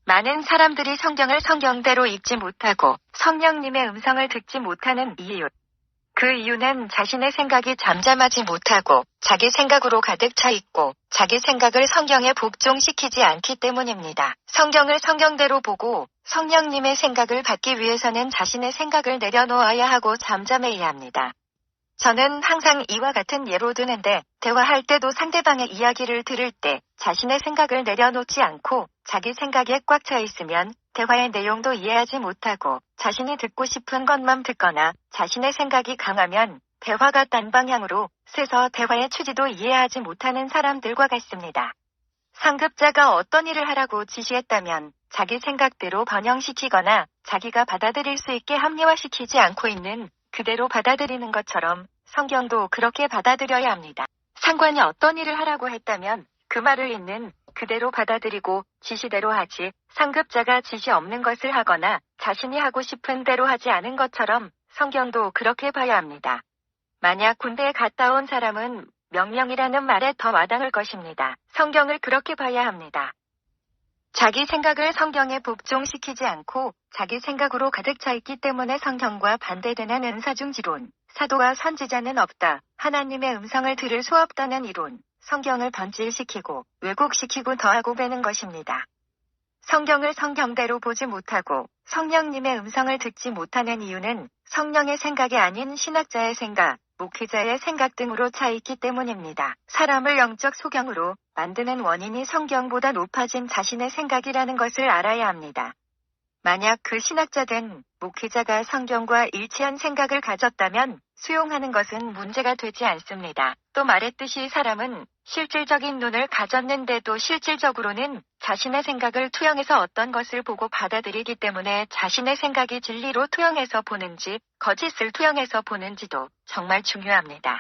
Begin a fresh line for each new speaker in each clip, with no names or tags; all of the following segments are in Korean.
많은 사람들이 성경을 성경대로 읽지 못하고 성령님의 음성을 듣지 못하는 이유. 그 이유는 자신의 생각이 잠잠하지 못하고 자기 생각으로 가득 차 있고 자기 생각을 성경에 복종시키지 않기 때문입니다. 성경을 성경대로 보고 성령님의 생각을 받기 위해서는 자신의 생각을 내려놓아야 하고 잠잠해야 합니다. 저는 항상 이와 같은 예로 드는데, 대화할 때도 상대방의 이야기를 들을 때 자신의 생각을 내려놓지 않고 자기 생각에 꽉 차 있으면 대화의 내용도 이해하지 못하고 자신이 듣고 싶은 것만 듣거나 자신의 생각이 강하면 대화가 딴 방향으로 새서 대화의 취지도 이해하지 못하는 사람들과 같습니다. 상급자가 어떤 일을 하라고 지시했다면 자기 생각대로 번영시키거나 자기가 받아들일 수 있게 합리화시키지 않고 있는 그대로 받아들이는 것처럼 성경도 그렇게 받아들여야 합니다. 상관이 어떤 일을 하라고 했다면 그 말을 있는 그대로 받아들이고 지시대로 하지, 상급자가 지시 없는 것을 하거나 자신이 하고 싶은 대로 하지 않은 것처럼 성경도 그렇게 봐야 합니다. 만약 군대에 갔다 온 사람은 명령이라는 말에 더 와닿을 것입니다. 성경을 그렇게 봐야 합니다. 자기 생각을 성경에 복종시키지 않고 자기 생각으로 가득 차 있기 때문에 성경과 반대되는 은사중지론, 사도와 선지자는 없다, 하나님의 음성을 들을 수 없다는 이론, 성경을 변질시키고 왜곡시키고 더하고 빼는 것입니다. 성경을 성경대로 보지 못하고 성령님의 음성을 듣지 못하는 이유는 성령의 생각이 아닌 신학자의 생각, 목회자의 생각 등으로 차 있기 때문입니다. 사람을 영적 소경으로 만드는 원인이 성경보다 높아진 자신의 생각이라는 것을 알아야 합니다. 만약 그 신학자든 목회자가 성경과 일치한 생각을 가졌다면 수용하는 것은 문제가 되지 않습니다. 또 말했듯이 사람은 실질적인 눈을 가졌는데도 실질적으로는 자신의 생각을 투영해서 어떤 것을 보고 받아들이기 때문에 자신의 생각이 진리로 투영해서 보는지 거짓을 투영해서 보는지도 정말 중요합니다.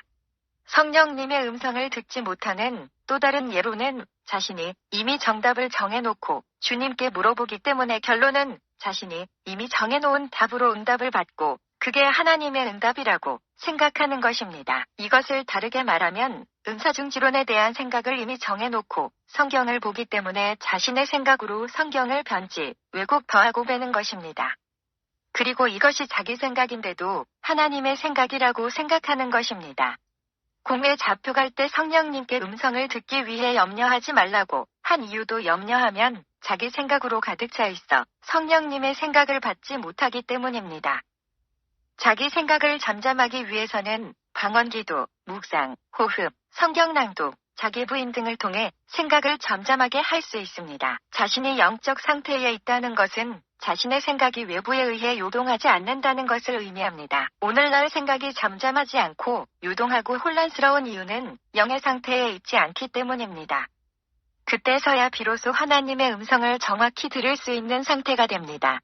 성령님의 음성을 듣지 못하는 또 다른 예로는 자신이 이미 정답을 정해놓고 주님께 물어보기 때문에 결론은 자신이 이미 정해놓은 답으로 응답을 받고 그게 하나님의 응답이라고 생각하는 것입니다. 이것을 다르게 말하면 은사중지론에 대한 생각을 이미 정해놓고 성경을 보기 때문에 자신의 생각으로 성경을 변질, 왜곡 더하고 빼는 것입니다. 그리고 이것이 자기 생각인데도 하나님의 생각이라고 생각하는 것입니다. 공에 잡혀갈 때 성령님께 음성을 듣기 위해 염려하지 말라고 한 이유도 염려하면 자기 생각으로 가득 차 있어 성령님의 생각을 받지 못하기 때문입니다. 자기 생각을 잠잠하기 위해서는 방언기도, 묵상, 호흡, 성경낭독, 자기 부인 등을 통해 생각을 잠잠하게 할 수 있습니다. 자신이 영적 상태에 있다는 것은 자신의 생각이 외부에 의해 요동하지 않는다는 것을 의미합니다. 오늘날 생각이 잠잠하지 않고 요동하고 혼란스러운 이유는 영의 상태에 있지 않기 때문입니다. 그때서야 비로소 하나님의 음성을 정확히 들을 수 있는 상태가 됩니다.